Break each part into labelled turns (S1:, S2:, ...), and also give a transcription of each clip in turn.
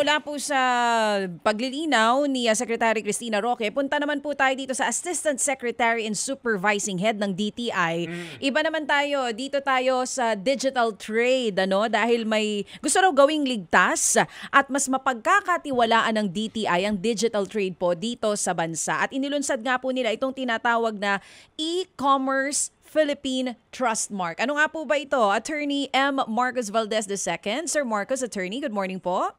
S1: Mula po sa paglilinaw ni Secretary Cristina Roque, punta naman po tayo dito sa Assistant Secretary and Supervising Head ng DTI. Iba naman tayo, dito tayo sa digital trade, dahil may gusto raw gawing ligtas at mas mapagkakatiwalaan ng DTI ang digital trade po dito sa bansa. At inilunsad nga po nila itong tinatawag na e-commerce Philippine Trust Mark. Ano nga po ba ito? Attorney M. Marcos Valdez II. Sir Marcos, attorney, good morning po.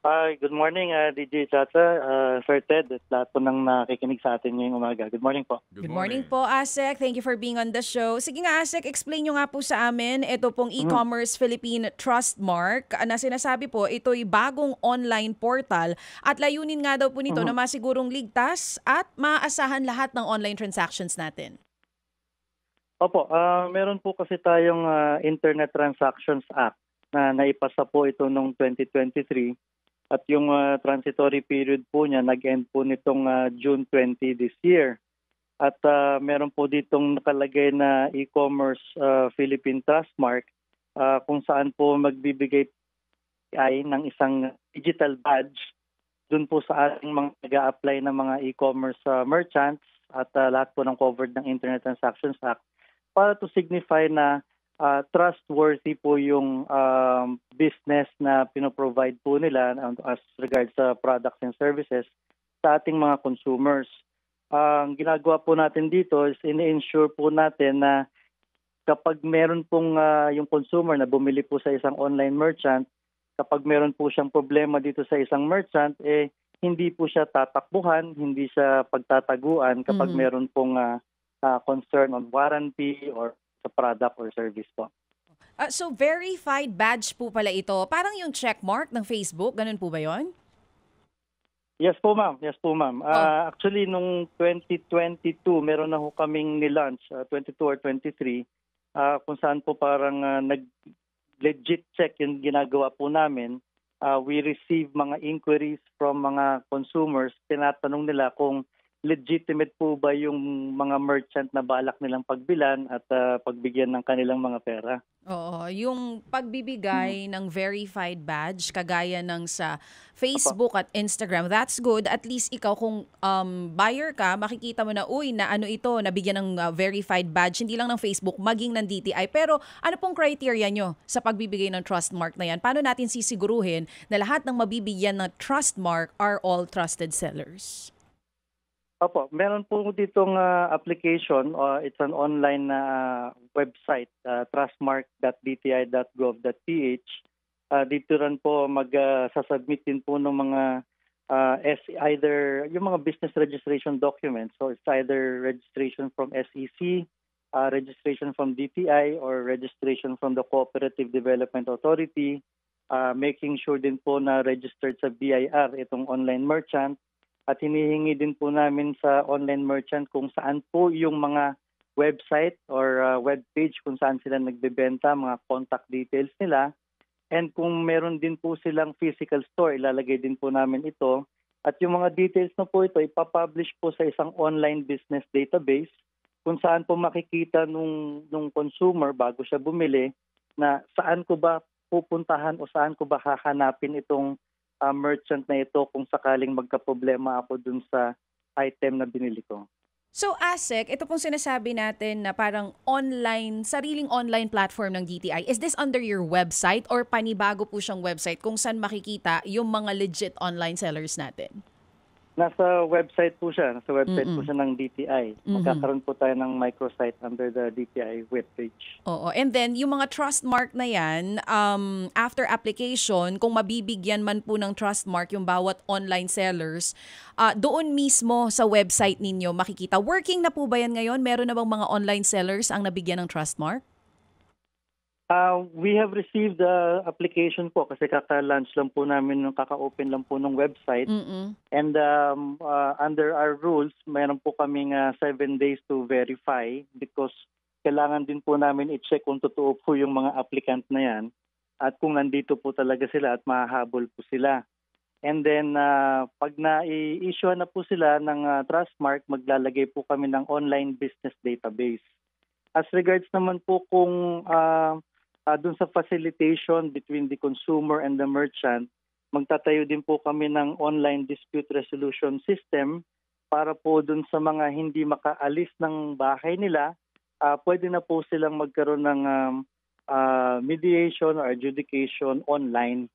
S2: Hi, good morning, DJ Chacha, Sir Ted, at lahat po nang nakikinig sa atin ngayong umaga. Good morning po.
S1: Good morning po, Asek. Thank you for being on the show. Sige nga, Asek, explain nyo nga po sa amin ito pong e-commerce Philippine Trust Mark na sinasabi po ito'y bagong online portal at layunin nga daw po nito na masigurong ligtas at maaasahan lahat ng online transactions natin.
S2: Opo, meron po kasi tayong Internet Transactions Act na naipasa po ito noong 2023. At yung transitory period po niya, nag-end po nitong June 20 this year. At meron po ditong nakalagay na e-commerce Philippine Trust Mark kung saan po magbibigay ay ng isang digital badge dun po sa ating mga nag-a-apply ng mga e-commerce merchants at lahat po ng covered ng Internet Transactions Act para to signify na trustworthy po yung business na pinoprovide po nila as regards sa products and services sa ating mga consumers. Ang ginagawa po natin dito is ini-ensure po natin na kapag meron pong yung consumer na bumili po sa isang online merchant, kapag meron po siyang problema dito sa isang merchant, hindi po siya tatakbuhan, hindi siya pagtataguan kapag meron pong concern on warranty or sa product or service po.
S1: So verified badge po pala ito. Parang yung checkmark ng Facebook, ganun po ba yon?
S2: Yes po ma'am. Yes po ma'am. Actually, nung 2022, meron na ho kaming nilaunch, 22 or 23, kung saan po parang nag-legit check yung ginagawa po namin. We receive mga inquiries from mga consumers. Tinatanong nila kung legitimate po ba yung mga merchant na balak nilang pagbilan at pagbigyan ng kanilang mga pera.
S1: Oo, yung pagbibigay ng verified badge kagaya ng sa Facebook at Instagram, that's good. At least ikaw kung buyer ka, makikita mo na, na ano ito, nabigyan ng verified badge, hindi lang ng Facebook, maging ng DTI. Pero ano pong criteria nyo sa pagbibigay ng trust mark na yan? Paano natin sisiguruhin na lahat ng mabibigyan ng trust mark are all trusted sellers?
S2: Opo, meron po ditong application. It's an online website, trustmark.dti.gov.ph. Dito rin po sasubmit din po ng mga either yung mga business registration documents. So it's either registration from SEC, registration from DTI, or registration from the Cooperative Development Authority. Making sure din po na registered sa BIR itong online merchant. At hinihingi din po namin sa online merchant kung saan po yung mga website or webpage kung saan sila nagbebenta, mga contact details nila. And kung meron din po silang physical store, ilalagay din po namin ito. At yung mga details na po ito, ipapublish po sa isang online business database kung saan po makikita nung consumer bago siya bumili na saan ko ba pupuntahan o saan ko ba hahanapin itong merchant na ito kung sakaling magkaproblema ako dun sa item na binili ko.
S1: So ASEC, ito pong sinasabi natin na parang sariling online platform ng DTI. Is this under your website or panibago po siyang website kung saan makikita yung mga legit online sellers natin?
S2: Nasa website po siya. Nasa website po siya ng DTI. Magkakaroon po tayo ng microsite under the DTI webpage.
S1: Oo. And then, yung mga trust mark na yan, after application, kung mabibigyan man po ng trust mark yung bawat online sellers, doon mismo sa website ninyo makikita. Working na po ba yan ngayon? Meron na bang mga online sellers ang nabigyan ng trust mark?
S2: We have received the application po kasi kaka-launch lang po namin, kaka-open lang po ng website. And under our rules, mayroon po kaming 7 days to verify because kailangan din po namin i-check kung totoo po yung mga applicant na yan at kung nandito po talaga sila at mahahabol po sila. And then pag na-i-issue na po sila ng trust mark, maglalagay po kami ng online business database. As regards naman po kung dun sa facilitation between the consumer and the merchant, magtatayo din po kami ng online dispute resolution system para po dun sa mga hindi makaalis ng bahay nila, pwede na po silang magkaroon ng mediation or adjudication online.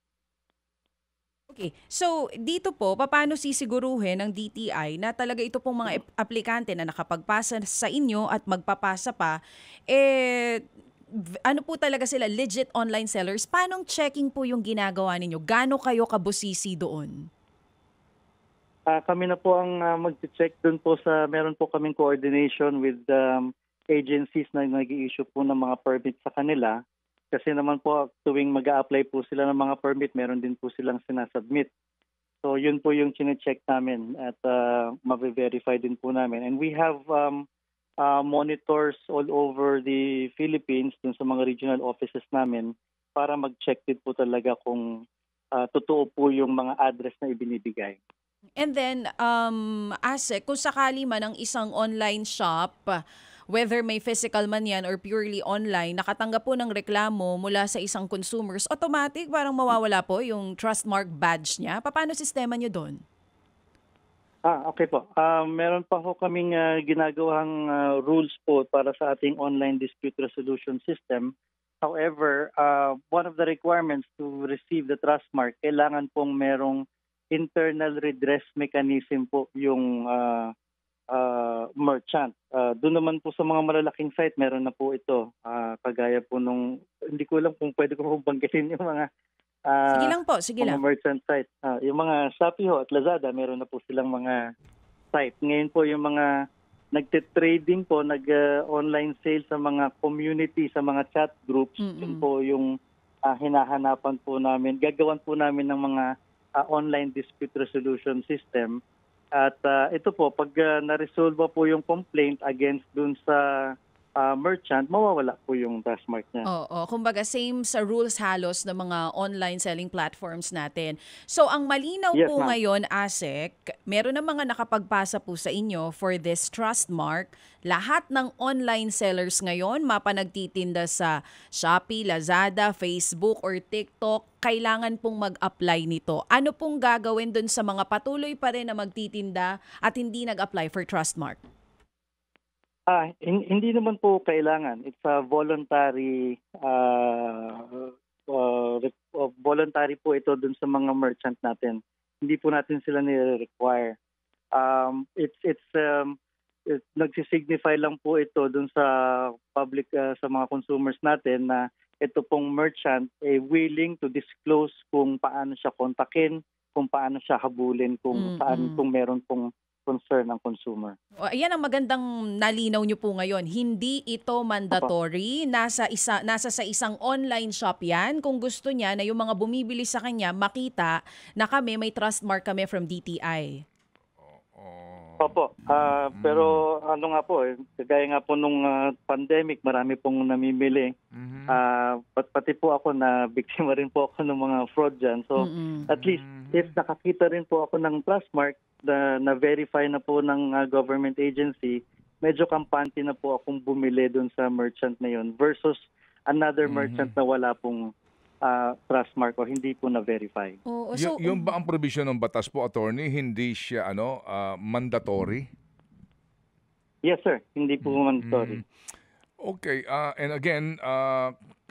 S1: Okay. So, dito po, paano sisiguruhin ng DTI na talaga ito pong mga aplikante na nakapagpasa sa inyo at magpapasa pa, ano po talaga sila, legit online sellers? Paano checking po yung ginagawa ninyo? Gaano kayo kabusisi doon?
S2: Kami na po ang mag-check dun po meron po kaming coordination with agencies na nag-i-issue po ng mga permit sa kanila. Kasi naman po tuwing mag-a-apply po sila ng mga permit, meron din po silang sinasubmit. So yun po yung chine-check namin at ma-verify din po namin. And we have monitors all over the Philippines dun sa mga regional offices namin para mag-check din po talaga kung totoo po yung mga address na ibinibigay.
S1: And then, Asek, kung sakali man ang isang online shop, whether may physical man yan or purely online, nakatanggap po ng reklamo mula sa isang consumers, automatic parang mawawala po yung Trustmark badge niya. Paano sistema niyo doon?
S2: Okay po. Meron pa po kaming ginagawang rules po para sa ating online dispute resolution system. However, one of the requirements to receive the Trustmark, kailangan pong merong internal redress mechanism po yung merchant. Doon naman po sa mga malalaking site, meron na po ito. Kagaya po nung, hindi ko alam kung pwede ko po banggitin yung mga
S1: Sige lang po, sige lang.
S2: merchant site. Yung mga Shopee at Lazada, meron na po silang mga site. Ngayon po yung mga nagte-trading po, nag-online sale sa mga community, sa mga chat groups, yun po yung hinahanapan po namin. Gagawan po namin ng mga online dispute resolution system. At ito po, pag na-resolve po yung complaint against dun sa merchant, mawawala po yung Trustmark niya.
S1: Oo, kumbaga same sa rules halos ng mga online selling platforms natin. So ang malinaw
S2: Yes,
S1: po
S2: ma'am.
S1: ngayon, Asek, meron na mga nakapagpasa po sa inyo for this Trustmark. Lahat ng online sellers ngayon, mapanagtitinda sa Shopee, Lazada, Facebook or TikTok, kailangan pong mag-apply nito. Ano pong gagawin dun sa mga patuloy pa rin na magtitinda at hindi nag-apply for Trustmark?
S2: Hindi naman po kailangan. It's a voluntary voluntary po ito dun sa mga merchant natin. Hindi po natin sila nire-require. It's nagsisignify lang po ito dun sa public, sa mga consumers natin na ito pong merchant willing to disclose kung paano siya kontakin, kung paano siya habulin, kung saan kung meron pong concern ng consumer.
S1: Ayan ang magandang nalinaw nyo po ngayon. Hindi ito mandatory. Nasa sa isang online shop yan. Kung gusto niya na yung mga bumibili sa kanya makita na kami may Trustmark kami from DTI.
S2: Opo. Pero ano nga po, kagaya nga po nung pandemic, marami pong namimili. Pati po ako na biktima rin po ako ng mga fraud dyan. So at least if nakakita rin po ako ng Trustmark na verify na po ng government agency, medyo kampante na po akong bumili dun sa merchant na yun versus another merchant na wala pong Trustmark o hindi po na-verify.
S1: So,
S3: yung ba ang provision ng batas po, attorney, hindi siya mandatory?
S2: Yes, sir. Hindi po mandatory.
S3: Okay. And again,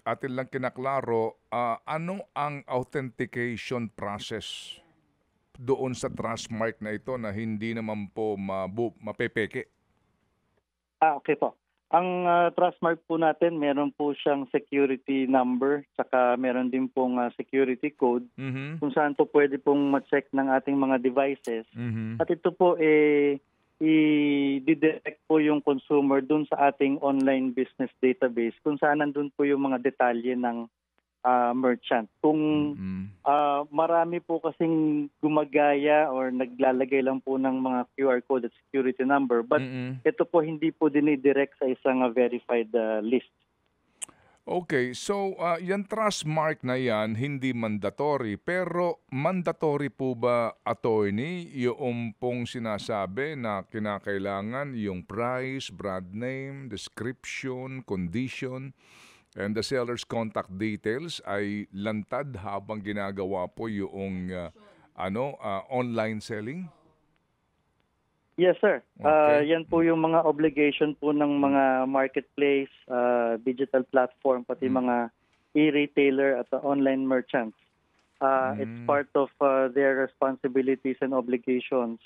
S3: atin lang kinaklaro, ano ang authentication process doon sa Trustmark na ito na hindi naman po mapepeke?
S2: Okay po. Ang Trustmark po natin, meron po siyang security number, saka meron din pong security code kung saan po pwede pong ma-check ng ating mga devices. At ito po i-detect po yung consumer dun sa ating online business database kung saan nandun po yung mga detalye ng merchant. Kung marami po kasing gumagaya or naglalagay lang po ng mga QR code at security number, but ito po hindi po dinidirect sa isang verified list.
S3: Okay, so yung Trustmark na yan, hindi mandatory. Pero mandatory po ba, attorney, yung pong sinasabi na kinakailangan yung price, brand name, description, condition, And the seller's contact details ay lantad habang ginagawa po yung online selling?
S2: Yes, sir.
S3: Okay.
S2: Yan po yung mga obligation po ng mga marketplace, digital platform, pati mga e-retailer at online merchants. It's part of their responsibilities and obligations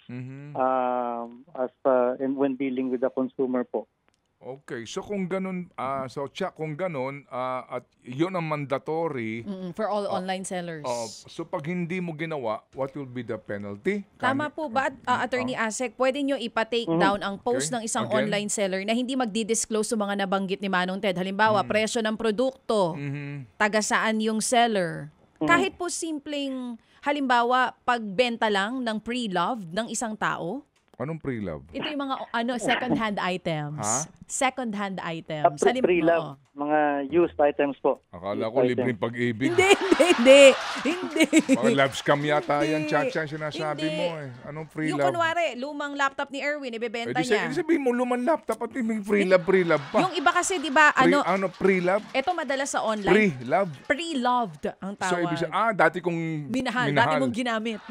S2: when dealing with the consumer po.
S3: Okay. So kung ganun, kung ganun, at yun ang mandatory,
S1: For all online sellers.
S3: so pag hindi mo ginawa, what will be the penalty?
S1: Tama po ba, Attorney Asek, pwede nyo ipa-take down ang post
S3: Okay.
S1: ng isang
S3: Again?
S1: online seller na hindi magdi-disclose sa mga nabanggit ni Manong Ted? Halimbawa, presyo ng produkto, taga saan yung seller. Kahit po simpleng, halimbawa, pagbenta lang ng pre-loved ng isang tao,
S3: Anong pre-love?
S1: ito yung mga second-hand items.
S3: Ha?
S1: Second-hand items.
S2: Pre-love, mga used items po.
S3: Akala ko
S2: Used
S3: libreng
S2: items.
S3: pag-ibig.
S1: Hindi.
S3: Mga love scam yata yan,
S1: Hindi.
S3: Chacha, sinasabi
S1: Hindi.
S3: mo eh. Anong
S1: Yung
S3: pre-love?
S1: kunwari, lumang laptop ni Erwin, ibebenta niya.
S3: Sabihin mo, lumang laptop at may pre-love pa.
S1: Yung iba kasi, di ba,
S3: Pre-love?
S1: ito madalas sa online.
S3: Pre-love?
S1: Pre-loved ang
S3: So,
S1: tawag.
S3: ibig sabihin, dati kong
S1: Minahal, dati mong ginamit.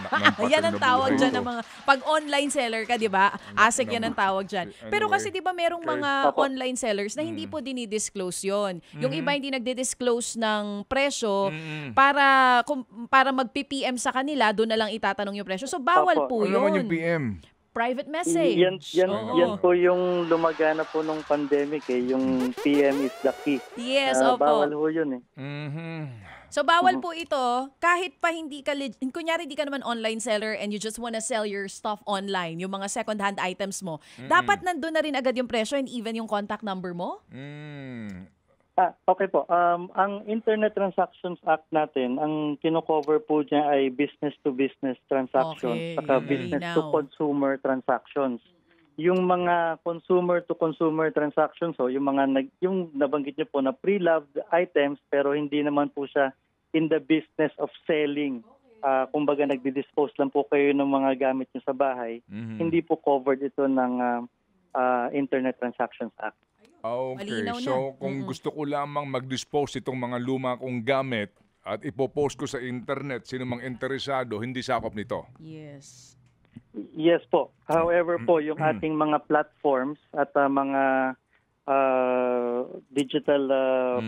S3: Anak ng
S1: Yan ang
S3: patay na
S1: tawag
S3: buhay
S1: dyan
S3: ko.
S1: ng mga, pag online seller ka, di ba? Asik yan ang tawag dyan. Pero
S3: Anyway.
S1: kasi di ba merong
S3: Okay.
S1: mga online sellers na hindi po dinidisclose yon. Yung iba hindi nagdi-disclose ng presyo para mag-PPM sa kanila, doon na lang itatanong yung presyo. So bawal po
S3: Ano naman
S1: yun.
S3: yung PM?
S1: Private message.
S2: Yan po yung lumagana po nung pandemic yung PM is the key.
S1: Yes, opo.
S2: Bawal ho yun eh.
S1: So bawal po ito kahit pa hindi ka kunyari di ka naman online seller and you just wanna sell your stuff online, yung mga second-hand items mo. Dapat nandun na rin agad yung presyo and even yung contact number mo?
S2: Okay po. Ang Internet Transactions Act natin, ang kino-cover po niya ay business-to-business transactions
S1: Okay.
S2: saka
S1: Malinaw.
S2: business-to-consumer transactions. Yung mga consumer-to-consumer transactions, yung yung nabanggit niyo po na pre-loved items pero hindi naman po siya in the business of selling. Kumbaga nagdi-dispose lang po kayo ng mga gamit niyo sa bahay. Hindi po covered ito ng Internet Transactions Act.
S3: Okay.
S1: Malinaw na.
S3: So, kung gusto ko lamang mag-dispose itong mga luma kong gamit at ipopost ko sa internet, sino mang interesado, hindi sakop nito.
S1: Yes.
S2: Yes po. However po, yung ating mga platforms at mga digital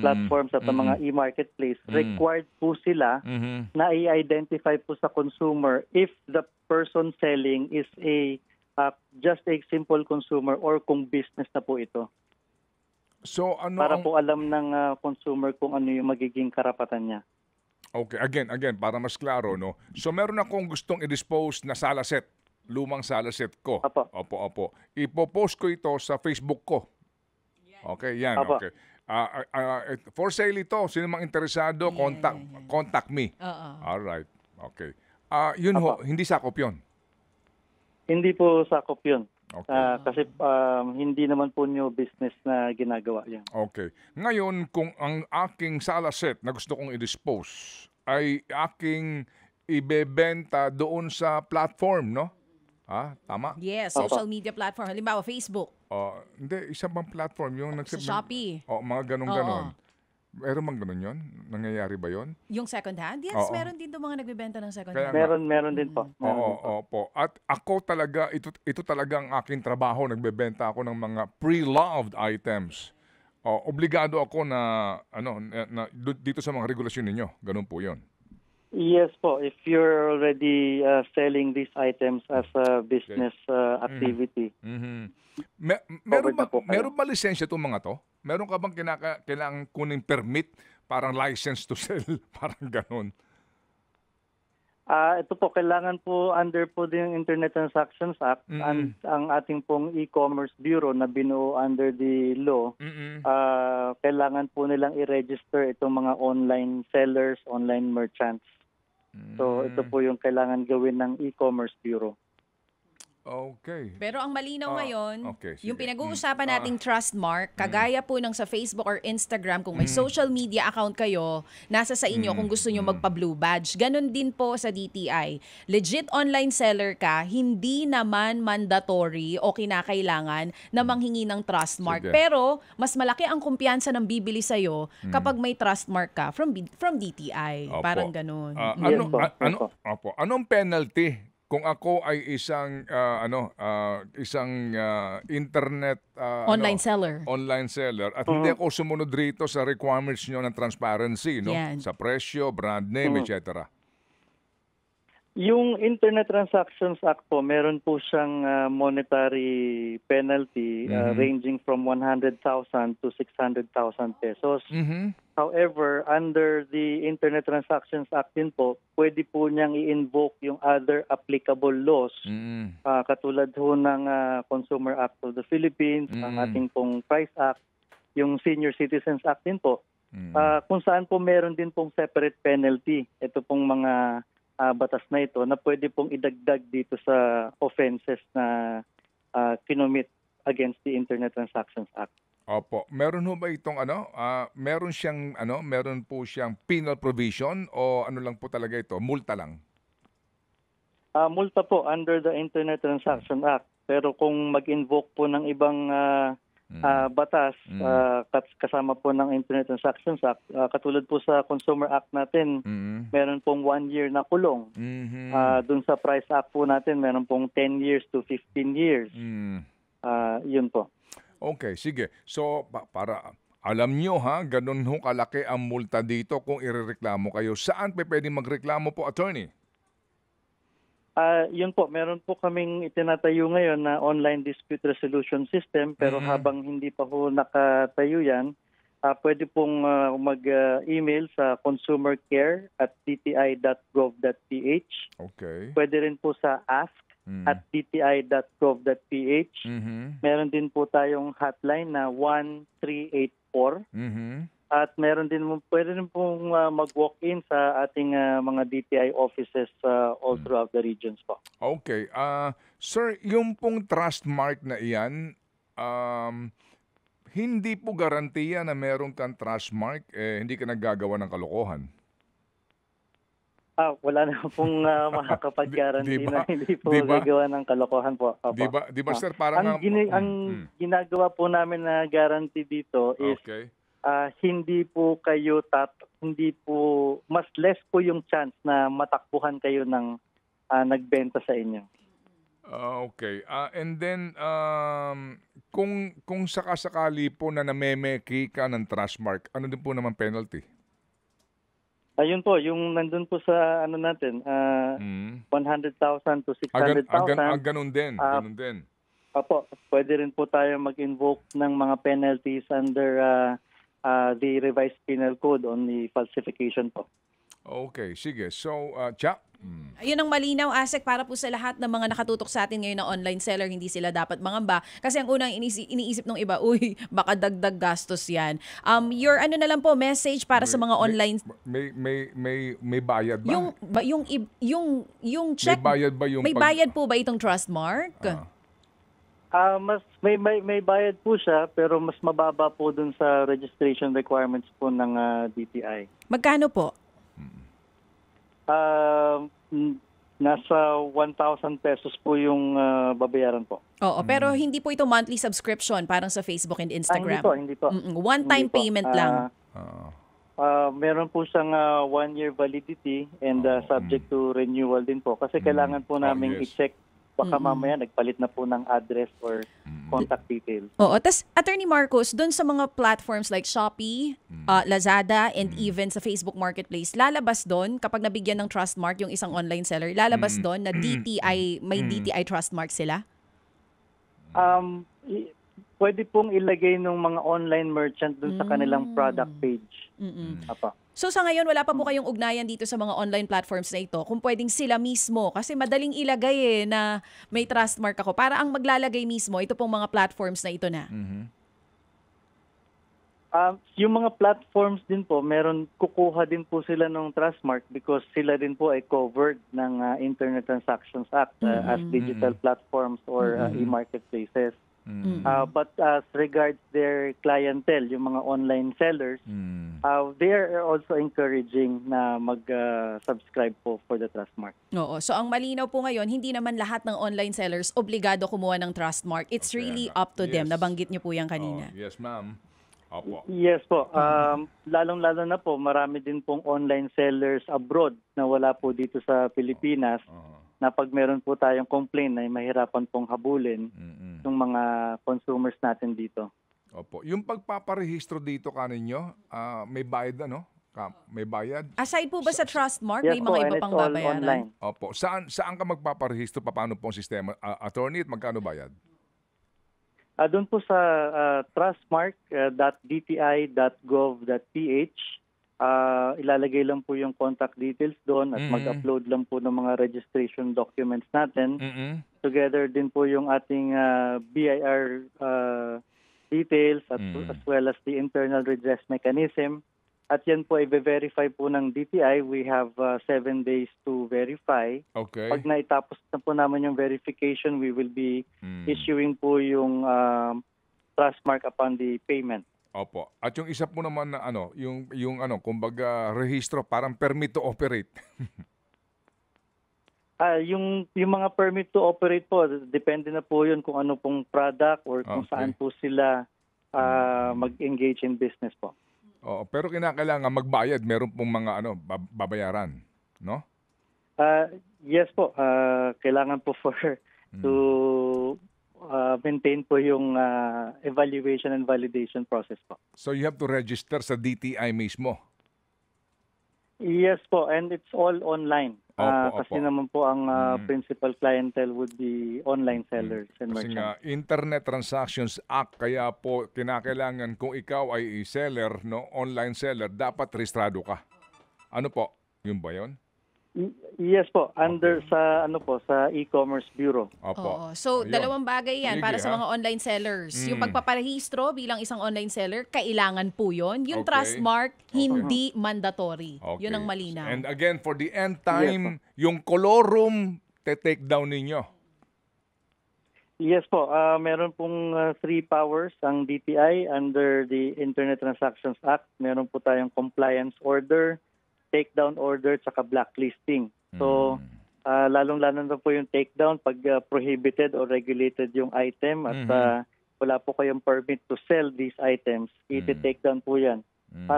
S2: platforms at mga e-marketplace, required po sila na i-identify po sa consumer if the person selling is just a simple consumer or kung business na po ito.
S3: So, ano
S2: Para
S3: ang...
S2: po alam ng consumer kung ano yung magiging karapatan niya.
S3: Okay, again, para mas klaro, no? So, meron akong gustong i-dispose na salaset, lumang salaset ko. Opo. Ipopost ko ito sa Facebook ko. Okay, yan.
S2: Apo.
S3: Okay. For sale ito, sino mang interesado, contact me. Alright. Okay. Yun ho, hindi sakop yun.
S2: Hindi po sakop yun.
S3: Okay.
S2: Kasi hindi naman po new business na ginagawa yan.
S3: Okay. Ngayon, kung ang aking salaset na gusto kong i-dispose ay aking ibebenta doon sa platform, no? Tama?
S1: Yes, social media platform. Halimbawa, Facebook.
S3: Hindi, isa bang platform yung
S1: Sa Shopee.
S3: Mga ganon-ganon. Meron bang ganon yun? Nangyayari ba yun?
S1: Yung second hand? Yes,
S3: Oo.
S1: meron din itong mga nagbebenta ng second
S3: Kaya
S1: hand.
S2: Meron din po.
S3: Opo. At ako talaga, ito talaga ang aking trabaho. Nagbebenta ako ng mga pre-loved items. Obligado ako na dito sa mga regulasyon ninyo. Ganun po yun.
S2: Yes po. If you're already selling these items as a business activity.
S3: Meron ba lisensya itong mga to? Meron ka bang kailangan kunin permit? Parang license to sell? Parang ganun.
S2: Ito po, kailangan po under po din yung Internet Transactions Act ang ating pong e-commerce bureau na binuo under the law. Kailangan po nilang i-register itong mga online sellers, online merchants. So ito po yung kailangan gawin ng e-commerce bureau.
S3: Okay.
S1: Pero ang malinaw ngayon,
S3: okay,
S1: yung
S3: sige.
S1: pinag-uusapan nating trust mark, kagaya po ng sa Facebook or Instagram, kung may social media account kayo, nasa sa inyo kung gusto nyo magpa-blue badge. Ganon din po sa DTI. Legit online seller ka, hindi naman mandatory o kinakailangan na manghingi ng trust mark.
S3: Sige.
S1: Pero, mas malaki ang kumpiyansa ng bibili sa'yo kapag may trust mark ka from DTI.
S3: Opo.
S1: Parang ganon.
S2: Yes po, yes po.
S3: Anong penalty kung ako ay isang internet
S1: Online seller.
S3: online seller at hindi ako sumunod rito sa requirements nyo ng transparency, no?
S1: Yan.
S3: Sa presyo, brand name, etc.
S2: Yung Internet Transactions Act po, meron po siyang monetary penalty ranging from 100,000 to 600,000 pesos. However, under the Internet Transactions Act din po, pwede po niyang i-invoke yung other applicable laws katulad ho ng Consumer Act of the Philippines, ang ating pong Price Act, yung Senior Citizens Act din po. Kung saan po meron din pong separate penalty. Ito pong mga batas na ito na pwede pong idagdag dito sa offenses na kinomit against the Internet Transactions Act.
S3: Opo. Meron ho ba itong meron po siyang penal provision o ano lang po talaga ito? Multa lang?
S2: Multa po under the Internet Transaction Act. Pero kung mag-invoke po ng ibang batas kasama po ng Internet Transactions Act, katulad po sa Consumer Act natin, meron pong 1 year na kulong. Dun sa Price Act po natin, meron pong 10 years to 15 years. Yun po.
S3: Okay, sige. So, para alam nyo ganun ho kalaki ang multa dito kung irereklamo kayo. Saan pwede magreklamo po, attorney?
S2: Yun po, meron po kaming itinatayo ngayon na online dispute resolution system, pero habang hindi pa po nakatayo yan, pwede pong mag-email sa consumercare@dti.gov.ph.
S3: Okay.
S2: Pwede rin po sa ask@dti.gov.ph. Meron din po tayong hotline na 1384. At meron din pwede rin pong mag-walk-in sa ating mga DTI offices all throughout the regions po.
S3: Okay. Sir, yung pong trust mark na iyan, hindi po garantiya na meron kang trust mark, hindi ka naggagawa ng kalokohan.
S2: Wala na pong makakapag-guarantee
S3: Diba?
S2: na hindi po
S3: Diba?
S2: gagawa ng kalokohan po. Opo.
S3: Di ba sir, parang
S2: Ang ginagawa po namin na guarantee dito is
S3: okay.
S2: hindi po mas less po yung chance na matakbuhan kayo ng nagbenta sa inyo.
S3: Okay. And then kung sakasakali po na namemeki ka ng trust mark, ano din po naman penalty?
S2: Ayun po, yung nandun po sa natin, 100,000 to 600,000.
S3: Ganun din. Ganun din.
S2: Opo, pwede rin po tayo mag-invoke ng mga penalties under the revised penal code on the falsification po.
S3: Okay, sige. So, Cha?
S1: Ayun ang malinaw, Asek, para po sa lahat ng mga nakatutok sa atin ngayon na online seller, hindi sila dapat mangamba. Kasi ang unang iniisip ng iba, baka dagdag gastos yan. Your na lang po, message para sa mga online...
S3: May bayad ba?
S1: Yung check...
S3: May bayad ba yung...
S1: May bayad po ba itong trust mark?
S2: Mas may bayad po siya, pero mas mababa po dun sa registration requirements po ng DTI.
S1: Magkano po?
S2: Nasa 1,000 pesos po yung babayaran po.
S1: Oo, pero hindi po ito monthly subscription parang sa Facebook and Instagram.
S2: Hindi po.
S1: One-time payment lang.
S2: Meron po siyang 1-year validity and subject to renewal din po. Kasi kailangan po namin i-check. Baka mamaya nagpalit na po ng address or contact details.
S1: Oo. Tas, Attorney Marcos, doon sa mga platforms like Shopee, Lazada, and even sa Facebook Marketplace, lalabas doon, kapag nabigyan ng trust mark yung isang online seller, lalabas doon na DTI, may DTI trust mark sila?
S2: Pwede pong ilagay ng mga online merchant doon sa kanilang product page. Apa.
S1: So sa ngayon, wala pa po kayong ugnayan dito sa mga online platforms na ito kung pwedeng sila mismo, kasi madaling ilagay na may trust mark ako. Para ang maglalagay mismo, ito pong mga platforms na ito na.
S2: Yung mga platforms din po, kukuha din po sila ng Trustmark because sila din po ay covered ng Internet Transactions Act as digital platforms or e-marketplaces. But as regards their clientele, yung mga online sellers, they are also encouraging na mag-subscribe po for the Trustmark.
S1: Oo. So ang malinaw po ngayon, hindi naman lahat ng online sellers obligado kumuha ng Trustmark. It's really up to them. Nabanggit niyo po yan kanina.
S3: Yes, ma'am. Opo.
S2: Yes po. Lalong-lalo na po, marami din pong online sellers abroad na wala po dito sa Pilipinas na pag meron po tayong complaint ay mahirapan pong habulin ng mga consumers natin dito.
S3: Opo. Yung pagpaparehistro dito kaninyo, may bayad May bayad?
S1: Aside po ba sa Trustmark,
S2: Yes
S1: may
S2: po,
S1: mga
S2: and
S1: iba
S2: it's
S1: pang
S2: all
S1: babayaran?
S2: online.
S3: Opo. Saan ka magpaparehistro? Paano po ang sistema? Attorney, at magkano bayad?
S2: Doon po sa trustmark.dti.gov.ph, ilalagay lang po yung contact details doon at mag-upload lang po ng mga registration documents natin. Together din po yung ating BIR details as well as the internal redress mechanism. At yan po i-verify po ng DTI. We have 7 days to verify.
S3: Okay.
S2: Pag naitapos na po naman yung verification, we will be issuing po yung Trustmark upon the payment.
S3: Opo. At yung isa po naman na kumbaga rehistro, parang permit to operate.
S2: Yung mga permit to operate po, depende na po yun kung ano pong product or kung saan po sila mag-engage in business po.
S3: Oo, pero kinakailangan magbayad, meron pong mga babayaran, no?
S2: Yes po, kailangan po to maintain po yung evaluation and validation process po.
S3: So you have to register sa DTI mismo?
S2: Yes po, and it's all online. Kasi
S3: Opo.
S2: naman po ang principal clientele would be online sellers and
S3: Kasi
S2: merchants.
S3: nga, Internet Transactions Act, kaya po kinakailangan kung ikaw ay seller, online seller, dapat rehistrado ka. Ano po? Yun ba yun?
S2: Yes po, under sa e-commerce bureau.
S1: Oo.
S3: Opo.
S1: So,
S3: Ayun.
S1: dalawang bagay yan
S3: Sige,
S1: para sa mga online sellers. Yung pagpaparehistro bilang isang online seller, kailangan po yun. Yung
S3: Okay.
S1: Trustmark, hindi mandatory.
S3: Okay.
S1: Yun ang malinaw.
S3: And again, for the end time, yung colorum, take down ninyo.
S2: Yes po, meron pong 3 powers ang DTI under the Internet Transactions Act. Meron po tayong compliance order, takedown order, saka blacklisting. So, lalong-lalo na po yung takedown pag prohibited or regulated yung item at wala po kayong permit to sell these items, i-takedown po yan.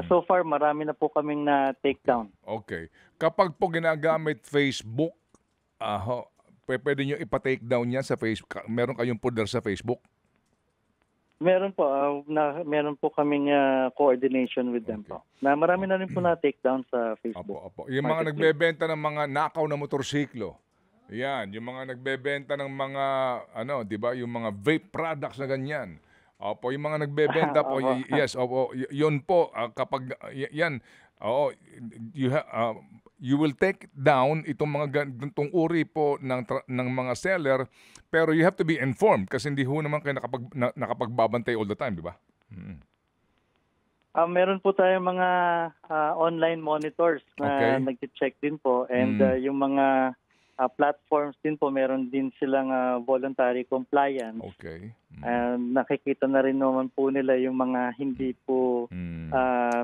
S2: So far, marami na po kaming na takedown.
S3: Okay. Kapag po ginagamit Facebook, pwede nyo ipa-takedown yan sa Facebook. Meron kayong folder sa Facebook?
S2: Meron po, meron po kaming coordination with them po. Na marami na rin po na takedown sa Facebook.
S3: Opo. Yung mga nagbebenta ng mga nakaw na motorsiklo. Yan, yung mga nagbebenta ng mga di ba, yung mga vape products na ganyan. Opo, yung mga nagbebenta po, yes, opo, yun po kapag yan, you will take down itong mga ganitong uri po ng mga seller, pero you have to be informed kasi hindi ho naman kayo nakapagbabantay all the time, di ba?
S2: Meron po tayong mga online monitors na nag-check din po and yung mga platforms din po, meron din silang voluntary compliance.
S3: Okay.
S2: Nakikita na rin naman po nila yung mga hindi po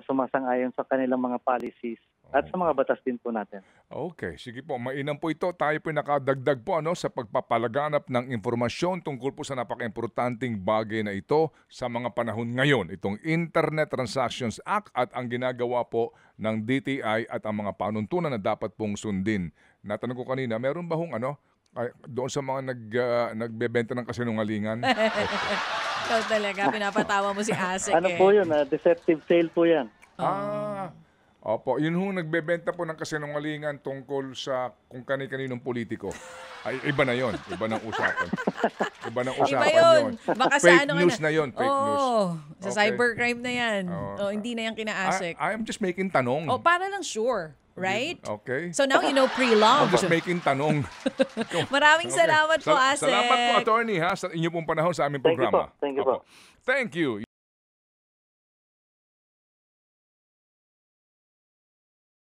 S2: sumasang-ayon sa kanilang mga policies at sa mga batas din po natin.
S3: Okay, sige po. Mainam po ito. Tayo po nakadagdag po sa pagpapalaganap ng informasyon tungkol po sa napaka-importanting bagay na ito sa mga panahon ngayon. Itong Internet Transactions Act at ang ginagawa po ng DTI at ang mga panuntunan na dapat pong sundin. Natanong ko kanina, meron ba hong doon sa mga nagbebenta ng kasinungalingan?
S1: Ikaw talaga, pinapatawa mo si Asek.
S2: Ano po yun? Deceptive sale po yan.
S3: Opo, yun hong nagbebenta po ng kasinungalingan tungkol sa kung kani-kaninong politiko. Ay, iba na yon, iba ng usapan. Iba ng usapan yun.
S1: Baka
S3: fake
S1: sa
S3: news na yon, fake news.
S1: Sa cybercrime na yan. Hindi na yan kina-Asek.
S3: I am just making tanong.
S1: Para lang sure. Right?
S3: Okay.
S1: So now you know pre-love.
S3: I'm just making tanong.
S1: Maraming salamat po, Asek.
S3: Salamat po, attorney, sa inyo pong panahon sa aming programa.
S2: Thank you po.
S3: Thank you.